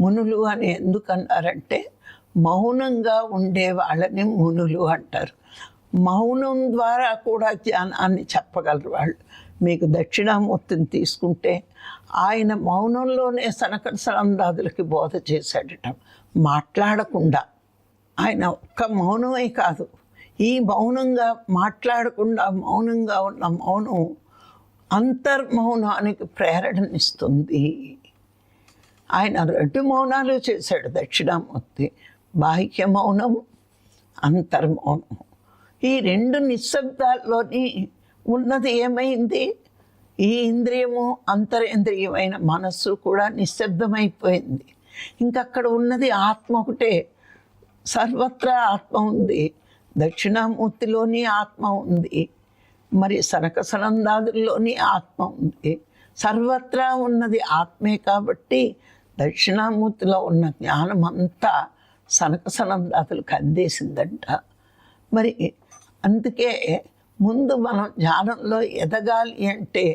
మునులు అని ఎందుకన్నారంటే మౌనంగా ఉండే వాళ్ళని మునులు అంటారు. మౌనం ద్వారా కూడా జ్ఞానాన్ని చెప్పగలరు వాళ్ళు. మీకు దక్షిణామూర్తిని తీసుకుంటే ఆయన మౌనంలోనే సనకన సనందాదులకి బోధ చేశాడట, మాట్లాడకుండా. ఆయన ఒక్క మౌనమే కాదు, ఈ మౌనంగా మాట్లాడకుండా మౌనంగా ఉన్న మౌనం అంతర్మౌనానికి ప్రేరణనిస్తుంది. ఆయన 2 మౌనాలు చేశాడు దక్షిణామూర్తి, బాహ్య మౌనం, అంతర్మౌనం. ఈ 2 నిశ్శబ్దాల్లోని ఉన్నది ఏమైంది? ఈ ఇంద్రియము అంతరేంద్రియమైన మనస్సు కూడా నిశ్శబ్దమైపోయింది. ఇంకక్కడ ఉన్నది ఆత్మ ఒకటే. సర్వత్రా ఆత్మ ఉంది, దక్షిణామూర్తిలోని ఆత్మ ఉంది, మరి సనక సనందాదుల్లోని ఆత్మ ఉంది. సర్వత్రా ఉన్నది ఆత్మే కాబట్టి దక్షిణామూర్తిలో ఉన్న జ్ఞానం అంతా సనక సనందాదులకు అందేసిందంట. మరి అందుకే ముందు మనం జ్ఞానంలో ఎదగాలి అంటే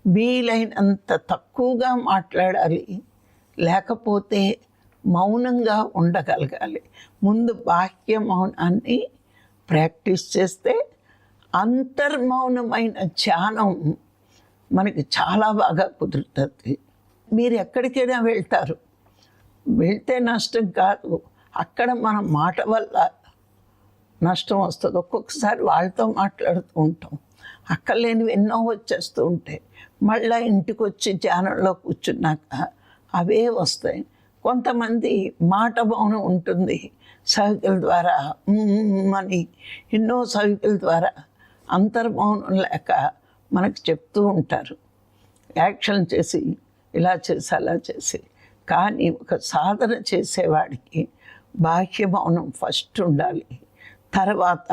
వీలైనంత తక్కువగా మాట్లాడాలి, లేకపోతే మౌనంగా ఉండగలగాలి. ముందు బాహ్య మౌనాన్ని ప్రాక్టీస్ చేస్తే అంతర్మౌనమైన ధ్యానం మనకి చాలా బాగా కుదురుతుంది. మీరు ఎక్కడికైనా వెళ్తారు, వెళ్తే నష్టం కాదు, అక్కడ మన మాట వల్ల నష్టం వస్తుంది. ఒక్కొక్కసారి వాళ్ళతో మాట్లాడుతూ ఉంటాం, అక్కర్లేనివి ఎన్నో వచ్చేస్తూ ఉంటాయి. మళ్ళీ ఇంటికి వచ్చి ధ్యానంలో కూర్చున్నాక అవే వస్తాయి. కొంతమంది మాట మౌనం ఉంటుంది, సైకిల్ ద్వారా అని ఎన్నో సైకిల్ ద్వారా అంతర్మౌనం లేక మనకు చెప్తూ ఉంటారు, యాక్షన్ చేసి ఇలా చేసి అలా చేసి. కానీ ఒక సాధన చేసేవాడికి బాహ్య మౌనం ఫస్ట్ ఉండాలి, తర్వాత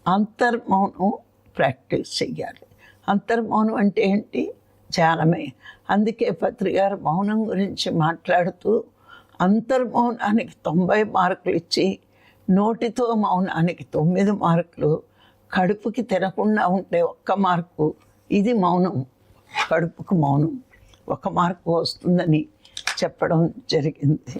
అంతర్మౌనం ప్రాక్టీస్ చెయ్యాలి. అంతర్మౌనం అంటే ఏంటి? ధ్యానమే. అందుకే పత్రిగారు మౌనం గురించి మాట్లాడుతూ అంతర్మౌనానికి 90 మార్కులు ఇచ్చి, నోటితో మౌనానికి 9 మార్కులు, కడుపుకి తినకుండా ఉంటే 1 మార్కు. ఇది మౌనం, కడుపుకు మౌనం 1 మార్కు వస్తుందని చెప్పడం జరిగింది.